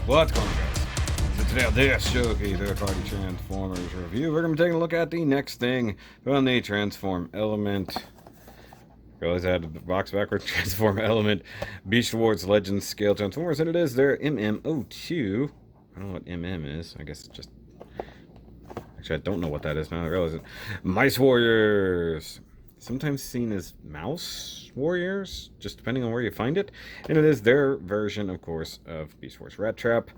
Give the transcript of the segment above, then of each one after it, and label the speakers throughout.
Speaker 1: What's going on, guys? So today on this SHOKY third-party Transformers review, we're going to be taking a look at the next thing from the Transform Element. Realize I had the box backwards. Transform Element Beast Wars Legends Scale Transformers, and it is their MM02. I don't know what MM is. I guess it's just... Actually, I don't know what that is now. I realize it. Mice Warriors. Sometimes seen as Mouse Warriors, just depending on where you find it. And it is their version, of course, of Beast Wars Rat Trap.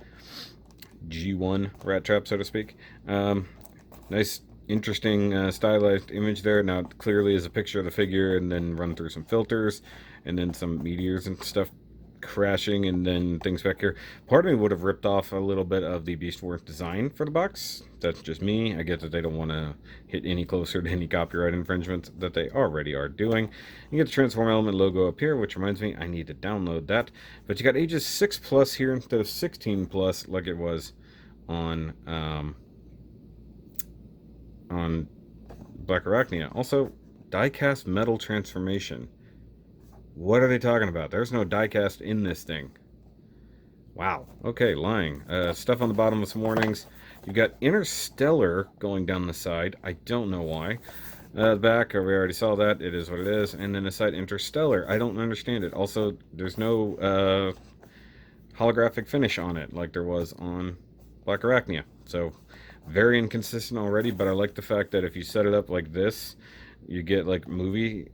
Speaker 1: G1 Rat Trap, so to speak. Nice, interesting, stylized image there. Now, it clearly is a picture of the figure, and then run through some filters, and then some meteors and stuff crashing, and then things back here. Part of me would have ripped off a little bit of the Beast Wars design for the box. That's just me. I get that they don't want to hit any closer to any copyright infringements that they already are doing. You get the Transform Element logo up here, which reminds me I need to download that. But you got ages 6+ here instead of 16+ like it was on Black Arachnia. Also, die-cast metal transformation. What are they talking about? There's no die-cast in this thing. Wow. Okay, lying. Stuff on the bottom with some warnings. You've got Interstellar going down the side. I don't know why. The back, we already saw that. It is what it is. And then the side, Interstellar. I don't understand it. Also, there's no holographic finish on it like there was on Black Arachnia. So, very inconsistent already, but I like the fact that if you set it up like this, you get like movie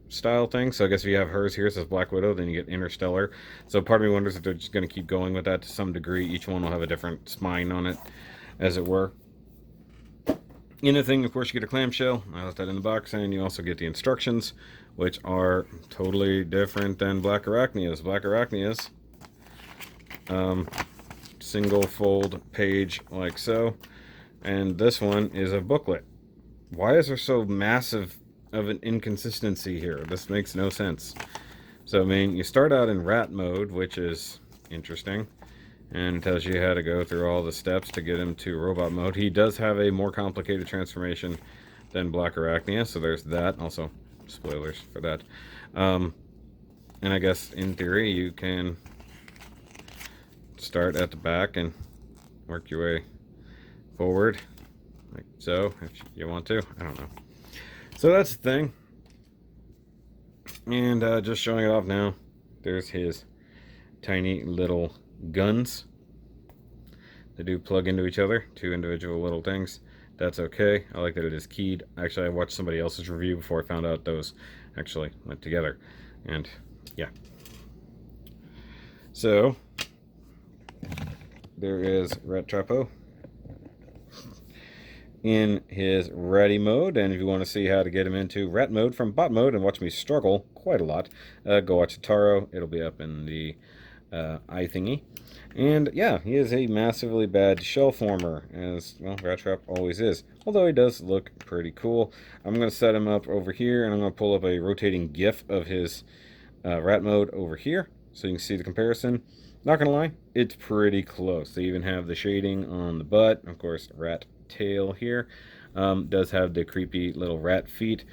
Speaker 1: style thing. So I guess if you have hers here, it says Black Widow, then you get Interstellar. So part of me wonders if they're just going to keep going with that to some degree. Each one will have a different spine on it, as it were. In the thing, of course, you get a clamshell. I left that in the box, and you also get the instructions, which are totally different than Black Arachnia's. Black Arachnia's single fold page like so, and this one is a booklet. Why is there so massive of an inconsistency here? This makes no sense. So I mean, you start out in rat mode, which is interesting, and tells you how to go through all the steps to get him to robot mode. He does have a more complicated transformation than Black Arachnia, so there's that. Also, spoilers for that. And I guess in theory you can start at the back and work your way forward like so if you want to. I don't know. So that's the thing. And just showing it off now. There's his tiny little guns. They do plug into each other, two individual little things. That's okay. I like that it is keyed. Actually, I watched somebody else's review before I found out those actually went together. And yeah. So there is Rat Trapo in his ready mode, and if you want to see how to get him into rat mode from bot mode and watch me struggle quite a lot, go watch the Taro. It'll be up in the eye thingy. And yeah, he is a massively bad shell former, as well Rat Trap always is, although he does look pretty cool. I'm going to set him up over here, and I'm going to pull up a rotating GIF of his rat mode over here so you can see the comparison. Not gonna lie, it's pretty close. They even have the shading on the butt, of course, rat tail here. Does have the creepy little rat feet,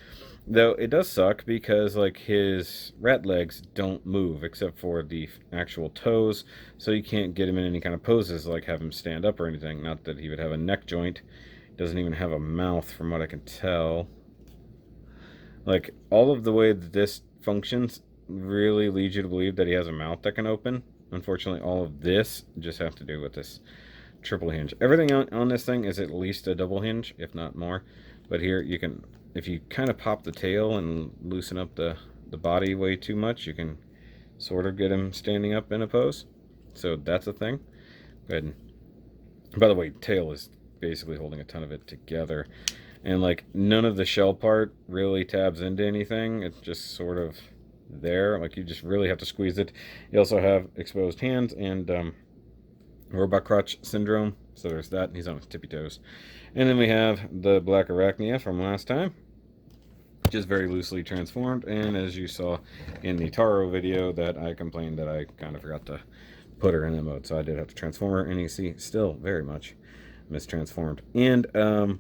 Speaker 1: though it does suck because like his rat legs don't move except for the actual toes, so you can't get him in any kind of poses like have him stand up or anything. Not that he would have a neck joint. Doesn't even have a mouth from what I can tell. Like all of the way that this functions really leads you to believe that he has a mouth that can open. Unfortunately, all of this just have to do with this triple hinge. Everything on this thing is at least a double hinge, if not more. But here you can, if you kind of pop the tail and loosen up the body way too much, you can sort of get him standing up in a pose. So that's a thing. Go ahead and, by the way, tail is basically holding a ton of it together. And like none of the shell part really tabs into anything. It's just sort of there, like you just really have to squeeze it. You also have exposed hands and robot crotch syndrome, so there's that. He's on his tippy toes. And then we have the Black Arachnia from last time, just very loosely transformed, and as you saw in the Taro video that I complained that I kind of forgot to put her in that mode, so I did have to transform her, and you see still very much mistransformed. And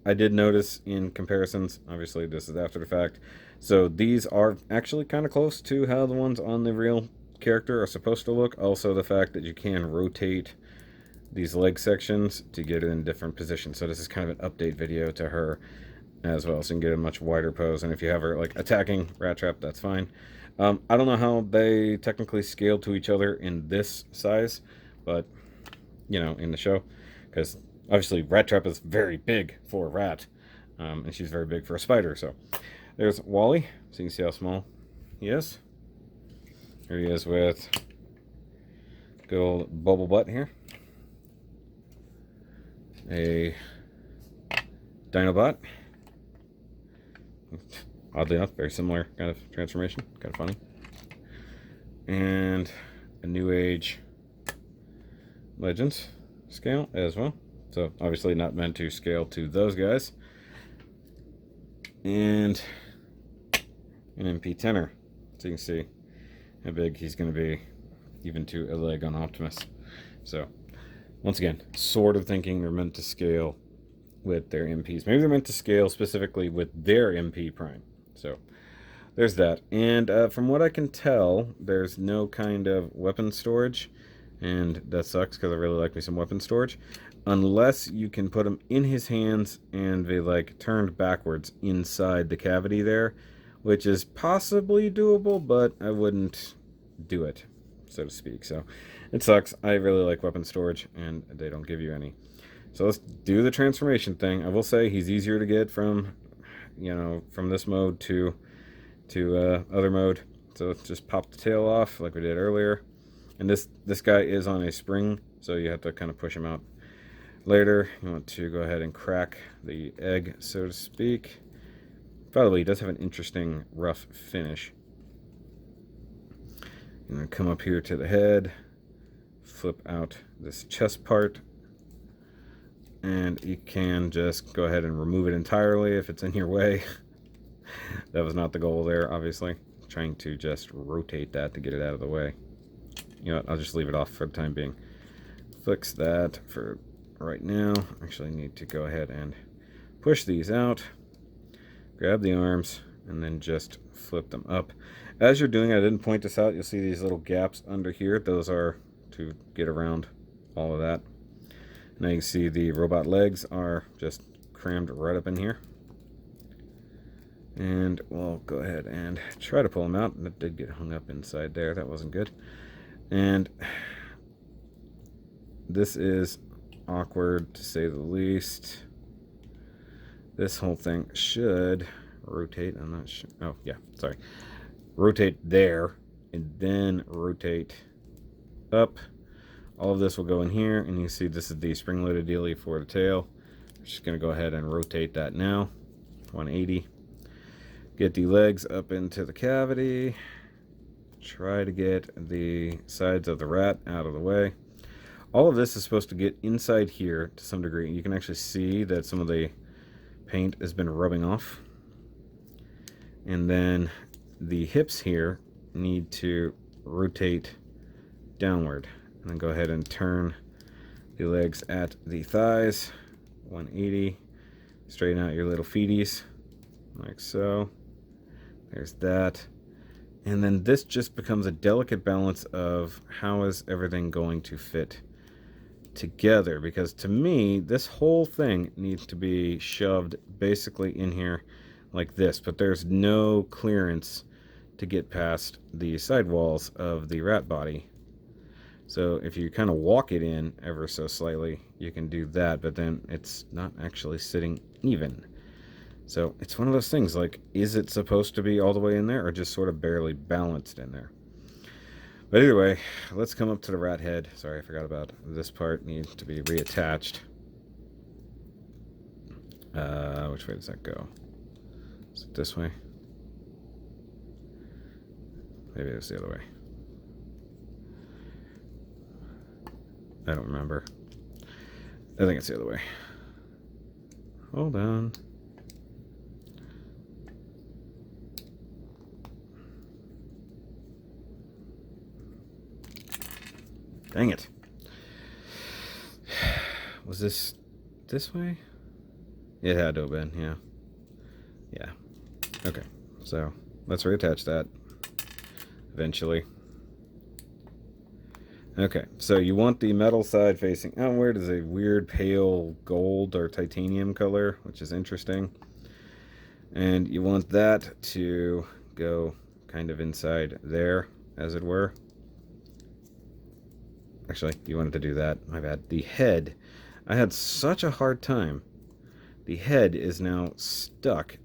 Speaker 1: I did notice in comparisons, obviously this is after the fact, so these are actually kind of close to how the ones on the real character are supposed to look. Also, the fact that you can rotate these leg sections to get it in different positions. So this is kind of an update video to her as well, so you can get a much wider pose. And if you have her like attacking rat trap, that's fine. I don't know how they technically scale to each other in this size, but you know, in the show, because obviously rat trap is very big for a rat, and she's very big for a spider. So there's Wally, so you can see how small he is. Here he is with good old bubble butt here. A Dinobot. Oddly enough, very similar kind of transformation. Kind of funny. And a New Age Legends scale as well. So obviously not meant to scale to those guys. And an MP Tenor. So you can see how big he's going to be, even to a leg on Optimus. So once again, sort of thinking they're meant to scale with their MPs. Maybe they're meant to scale specifically with their MP Prime. So there's that. And from what I can tell, there's no kind of weapon storage. And that sucks because I really like me some weapon storage. Unless you can put them in his hands and they like turned backwards inside the cavity there. Which is possibly doable, but I wouldn't do it, so to speak. So it sucks. I really like weapon storage, and they don't give you any. So let's do the transformation thing. I will say he's easier to get from, you know, from this mode to other mode. So let's just pop the tail off like we did earlier. And this guy is on a spring, so you have to kind of push him out later. You want to go ahead and crack the egg, so to speak. By the way, he does have an interesting rough finish. And then come up here to the head, flip out this chest part, and you can just go ahead and remove it entirely if it's in your way. That was not the goal there, obviously. Trying to just rotate that to get it out of the way. You know what, I'll just leave it off for the time being. Fix that for right now. Actually, need to go ahead and push these out. Grab the arms and then just flip them up. As you're doing it, I didn't point this out, you'll see these little gaps under here. Those are to get around all of that. Now you can see the robot legs are just crammed right up in here. And we'll go ahead and try to pull them out. That did get hung up inside there. That wasn't good. And this is awkward to say the least. This whole thing should rotate. I'm not sure. Oh, yeah, sorry. Rotate there and then rotate up. All of this will go in here, and you see this is the spring-loaded dealie for the tail. I'm just going to go ahead and rotate that now. 180. Get the legs up into the cavity. Try to get the sides of the rat out of the way. All of this is supposed to get inside here to some degree. You can actually see that some of the paint has been rubbing off. And then the hips here need to rotate downward. And then go ahead and turn the legs at the thighs. 180. Straighten out your little feeties like so. There's that. And then this just becomes a delicate balance of how is everything going to fit together, because to me this whole thing needs to be shoved basically in here like this, but there's no clearance to get past the side walls of the rat body. So if you kind of walk it in ever so slightly, you can do that, but then it's not actually sitting even. So it's one of those things, like, is it supposed to be all the way in there or just sort of barely balanced in there? But either way, let's come up to the rat head. Sorry, I forgot about this part. Needs to be reattached. Which way does that go? Is it this way? Maybe it's the other way. I don't remember. I think it's the other way. Hold on. Dang it. Was this way? It had to have been, yeah. Yeah. Okay, so let's reattach that eventually. Okay, so you want the metal side facing outward as a weird pale gold or titanium color, which is interesting. And you want that to go kind of inside there, as it were. Actually, you wanted to do that. My bad. The head. I had such a hard time. The head is now stuck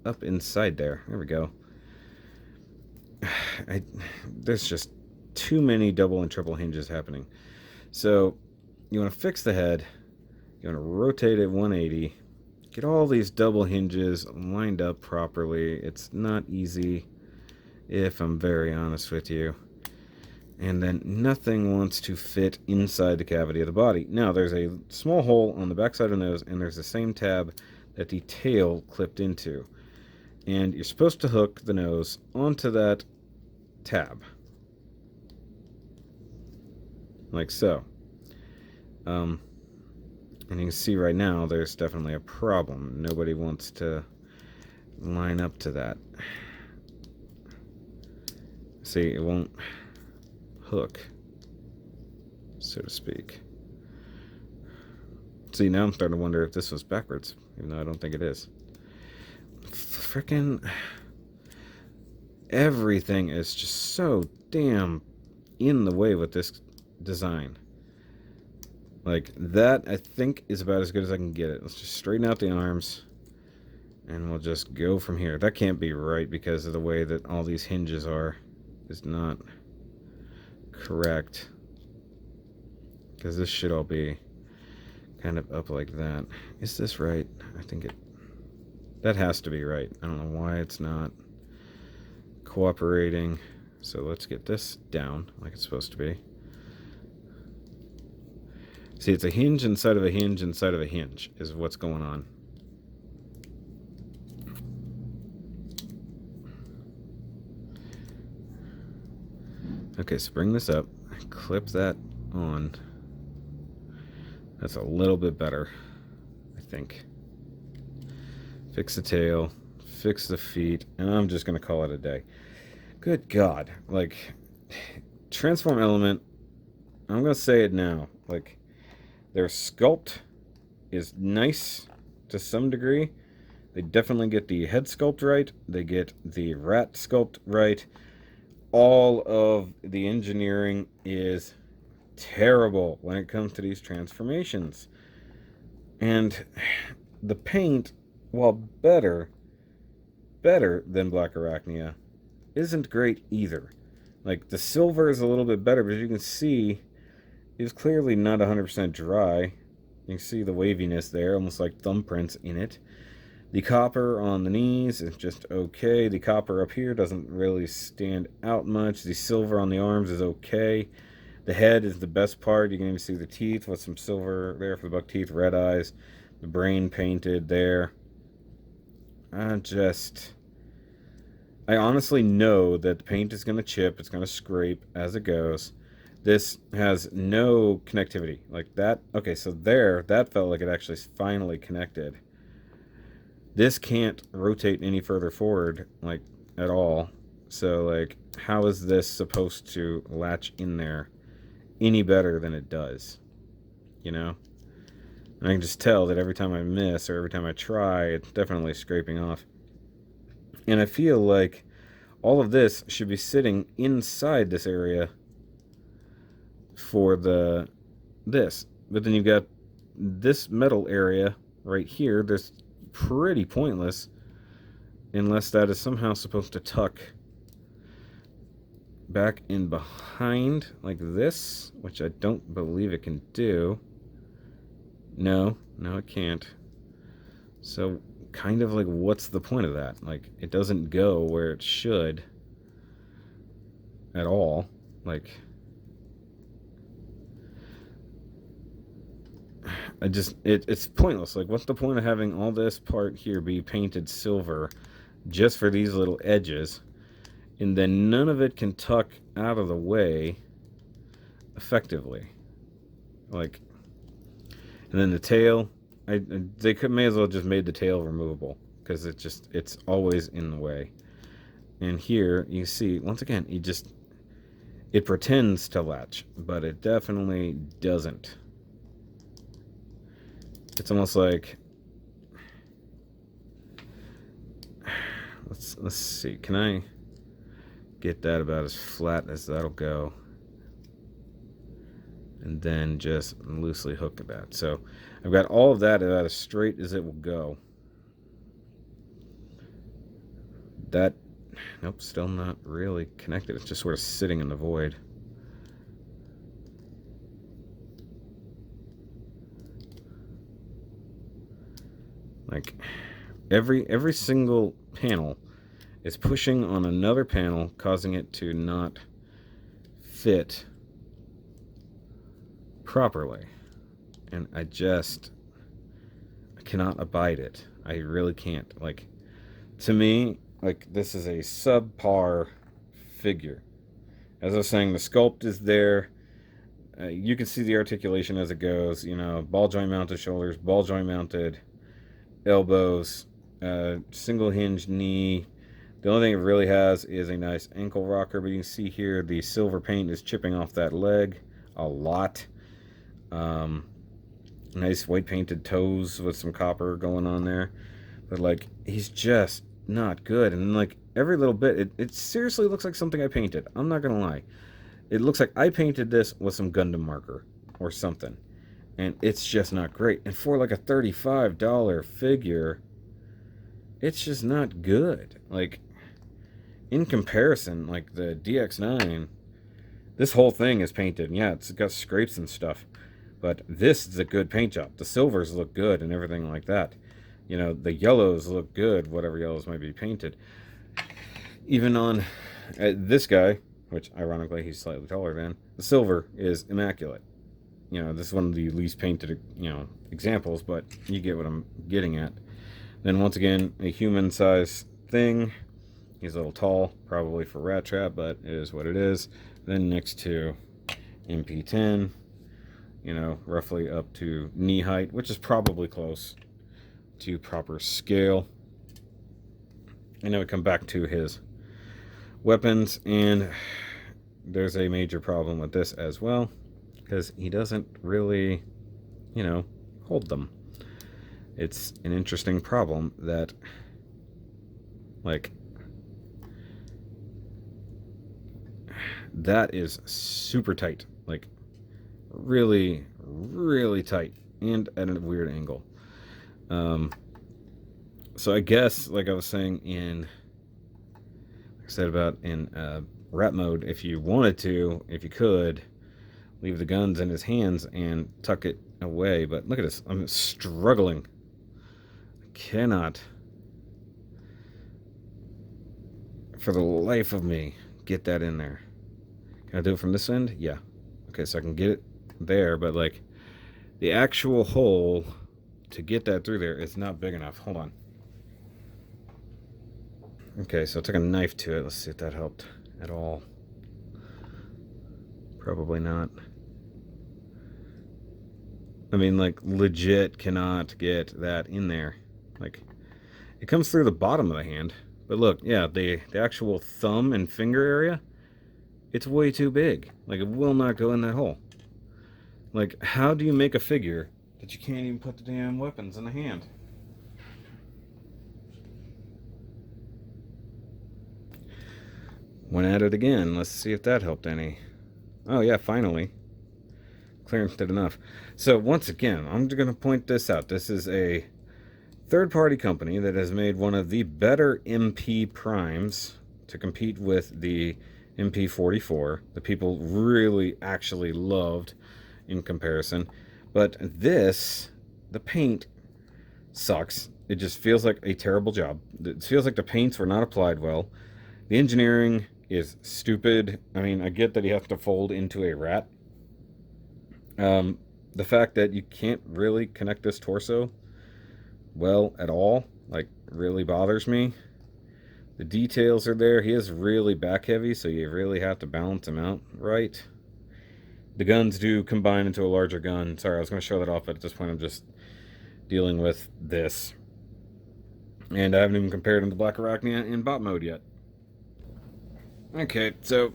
Speaker 1: up inside there. There we go. There's just too many double and triple hinges happening. So you want to fix the head. You want to rotate it 180. Get all these double hinges lined up properly. It's not easy, if I'm very honest with you. And then nothing wants to fit inside the cavity of the body. Now, there's a small hole on the backside of the nose, and there's the same tab that the tail clipped into. And you're supposed to hook the nose onto that tab. Like so. And you can see right now there's definitely a problem. Nobody wants to line up to that. See, it won't hook, so to speak. See, now I'm starting to wonder if this was backwards, even though I don't think it is. Frickin' everything is just so damn in the way with this design. Like, that, I think, is about as good as I can get it. Let's just straighten out the arms, and we'll just go from here. That can't be right because of the way that all these hinges are. Is not correct. Because this should all be kind of up like that. Is this right? I think it... That has to be right. I don't know why it's not cooperating. So let's get this down like it's supposed to be. See, it's a hinge inside of a hinge inside of a hinge is what's going on. Okay, so bring this up. Clip that on. That's a little bit better, I think. Fix the tail. Fix the feet. And I'm just going to call it a day. Good God. Like, transform element, I'm going to say it now. Like, their sculpt is nice to some degree. They definitely get the head sculpt right. They get the rat sculpt right. All of the engineering is terrible when it comes to these transformations. And the paint, while better than Black Arachnia, isn't great either. Like, the silver is a little bit better, but as you can see, it's clearly not 100% dry. You can see the waviness there, almost like thumbprints in it. The copper on the knees is just okay. The copper up here doesn't really stand out much. The silver on the arms is okay. The head is the best part. You can even see the teeth with some silver there for the buck teeth, red eyes. The brain painted there. I honestly know that the paint is going to chip. It's going to scrape as it goes. This has no connectivity. Like that. Okay, so there, that felt like it actually finally connected. This can't rotate any further forward, like, at all. So, like, how is this supposed to latch in there any better than it does? You know? And I can just tell that every time I miss or every time I try, it's definitely scraping off. And I feel like all of this should be sitting inside this area for this. But then you've got this metal area right here. There's pretty pointless unless that is somehow supposed to tuck back in behind like this, which I don't believe it can do. No, it can't. So kind of like, what's the point of that? Like, it doesn't go where it should at all. Like, it's pointless. Like, what's the point of having all this part here be painted silver just for these little edges, and then none of it can tuck out of the way effectively? Like, and then the tail, they may as well just made the tail removable, because it's always in the way. And here you see, once again, It pretends to latch, but it definitely doesn't. It's almost like, let's see, can I get that about as flat as that'll go? And then just loosely hook that. So I've got all of that about as straight as it will go. That, nope, still not really connected. It's just sort of sitting in the void. Like every single panel is pushing on another panel, causing it to not fit properly. And I cannot abide it. I really can't. Like, to me, like, this is a subpar figure. As I was saying, the sculpt is there. You can see the articulation as it goes. You know, ball joint mounted shoulders, ball joint mounted elbows, single hinge knee. The only thing it really has is a nice ankle rocker, but you can see here the silver paint is chipping off that leg a lot. Nice white painted toes with some copper going on there. But, like, he's just not good. And, like, every little bit, it seriously looks like something I painted. I'm not gonna lie. It looks like I painted this with some Gundam marker or something. And it's just not great. And for, like, a $35 figure, it's just not good. Like, in comparison, like, the DX9, this whole thing is painted. And yeah, it's got scrapes and stuff. But this is a good paint job. The silvers look good and everything like that. You know, the yellows look good, whatever yellows might be painted. Even on this guy, which ironically he's slightly taller than, the silver is immaculate. You know, this is one of the least painted, you know, examples, but you get what I'm getting at. Then once again, a human size thing. He's a little tall, probably for Rat Trap, but it is what it is. Then next to MP10, you know, roughly up to knee height, which is probably close to proper scale. And then we come back to his weapons, and there's a major problem with this as well, because he doesn't really, you know, hold them. It's an interesting problem that, like, that is super tight. Like, really, really tight, and at a weird angle. So I guess, like I was saying like I said about in rat mode, if you wanted to, if you could, leave the guns in his hands and tuck it away. But look at this, I'm struggling. I cannot, for the life of me, get that in there. Can I do it from this end? Yeah. Okay, so I can get it there, but, like, the actual hole to get that through there is not big enough. Hold on. Okay, so I took a knife to it. Let's see if that helped at all. Probably not. I mean, like, legit cannot get that in there. Like, it comes through the bottom of the hand. But look, yeah, the actual thumb and finger area, it's way too big. Like, it will not go in that hole. Like, how do you make a figure that you can't even put the damn weapons in the hand? Went at it again. Let's see if that helped any. Oh yeah, finally. Clearance did enough. So once again, I'm going to point this out. This is a third-party company that has made one of the better MP primes to compete with the MP44. The people really actually loved in comparison. But this, the paint sucks. It just feels like a terrible job. It feels like the paints were not applied well. The engineering is stupid. I mean, I get that you have to fold into a rat. The fact that you can't really connect this torso well at all, like, really bothers me. The details are there. He is really back heavy, so you really have to balance him out right. The guns do combine into a larger gun. Sorry, I was going to show that off, but at this point I'm just dealing with this. And I haven't even compared him to Black Arachnia in bot mode yet. Okay, so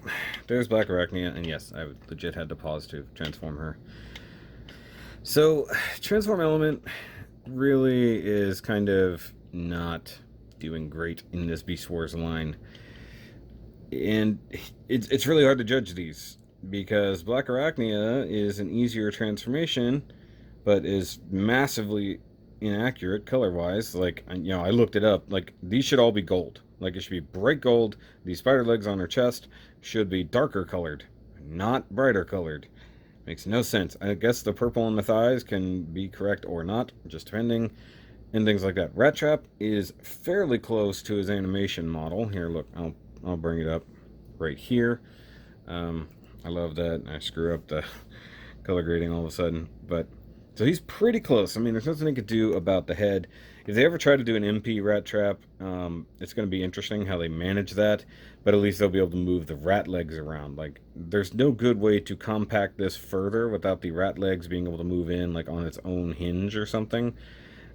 Speaker 1: there's Black Arachnia, and yes, I legit had to pause to transform her. So, transform element really is kind of not doing great in this Beast Wars line. And it's really hard to judge these because Black Arachnia is an easier transformation, but is massively inaccurate color wise. Like, I looked it up. Like, these should all be gold. Like, it should be bright gold. These spider legs on her chest should be darker colored, not brighter colored. Makes no sense. I guess the purple on the thighs can be correct or not, just depending, and things like that. Rat Trap is fairly close to his animation model. Here, look, I'll bring it up right here. I love that. I screw up the color grading all of a sudden, but so he's pretty close. I mean, there's nothing they could do about the head. If they ever try to do an MP rat trap, it's going to be interesting how they manage that, but at least they'll be able to move the rat legs around. Like, there's no good way to compact this further without the rat legs being able to move in, like, on its own hinge or something.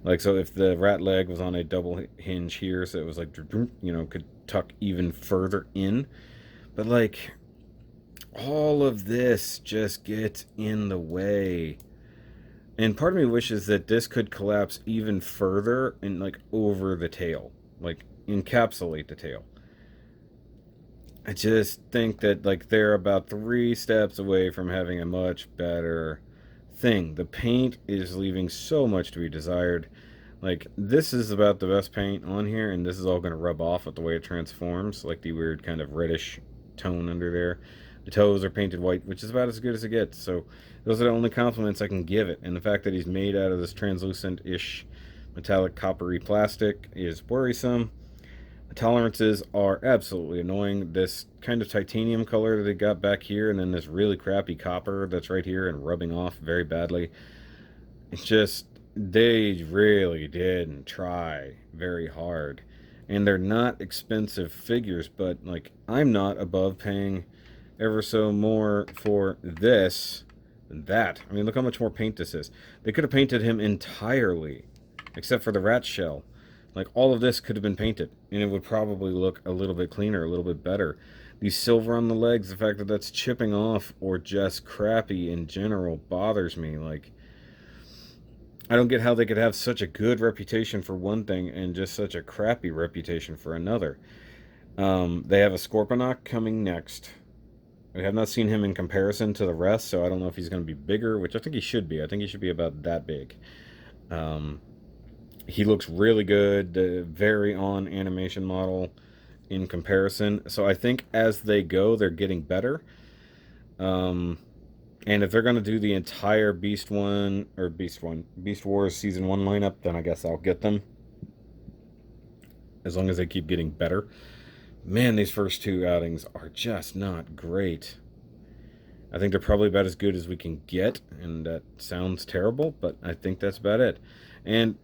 Speaker 1: Like, so if the rat leg was on a double hinge here, so it was like, could tuck even further in. But, like, all of this just gets in the way. And part of me wishes that this could collapse even further and, like, over the tail. Like, encapsulate the tail. I just think that, like, they're about 3 steps away from having a much better thing. The paint is leaving so much to be desired. Like, this is about the best paint on here, and this is all going to rub off with the way it transforms. Like, the weird kind of reddish tone under there. The toes are painted white, which is about as good as it gets. So those are the only compliments I can give it. And the fact that he's made out of this translucent-ish metallic coppery plastic is worrisome. The tolerances are absolutely annoying. This kind of titanium color that they got back here, and then this really crappy copper that's right here and rubbing off very badly. It's just, they really didn't try very hard. And they're not expensive figures, but, like, I'm not above paying ever so more for this than that. I mean, look how much more paint this is. They could have painted him entirely, except for the rat shell. Like, all of this could have been painted, and it would probably look a little bit cleaner, a little bit better. The silver on the legs, the fact that that's chipping off or just crappy in general bothers me. Like, I don't get how they could have such a good reputation for one thing and just such a crappy reputation for another. They have a Scorponok coming next. We have not seen him in comparison to the rest, so I don't know if he's going to be bigger, which I think he should be. I think he should be about that big. He looks really good, very on animation model in comparison. So I think as they go, they're getting better. And if they're going to do the entire Beast Wars Season 1 lineup, then I guess I'll get them. As long as they keep getting better. Man, these first 2 outings are just not great. I think they're probably about as good as we can get, and that sounds terrible, but I think that's about it. And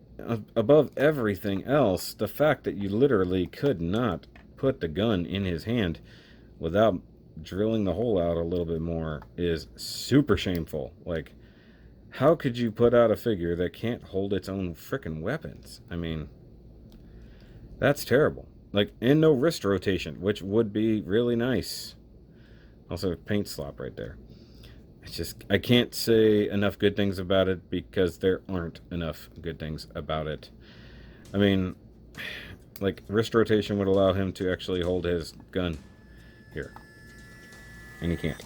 Speaker 1: above everything else, the fact that you literally could not put the gun in his hand without drilling the hole out a little bit more is super shameful. Like, how could you put out a figure that can't hold its own frickin' weapons? I mean, that's terrible. Like, and no wrist rotation, which would be really nice. Also, paint slop right there. It's just, I can't say enough good things about it because there aren't enough good things about it. I mean, like, wrist rotation would allow him to actually hold his gun here. And he can't.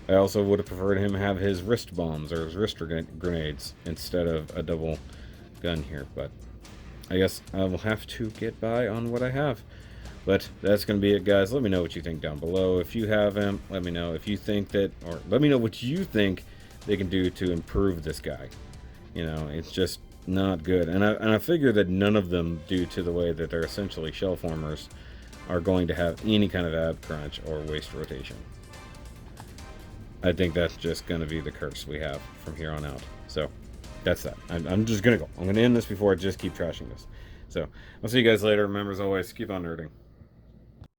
Speaker 1: I also would have preferred him have his wrist bombs or his wrist grenades instead of a double gun here, but I guess I will have to get by on what I have. But that's going to be it, guys. Let me know what you think down below. If you have him, let me know. If you think that, or let me know what you think they can do to improve this guy. You know, it's just not good. And I figure that none of them, due to the way that they're essentially shell formers, are going to have any kind of ab crunch or waist rotation. I think that's just going to be the curse we have from here on out. So that's that. I'm just going to go. I'm going to end this before I just keep trashing this. So I'll see you guys later. Remember, as always, keep on nerding.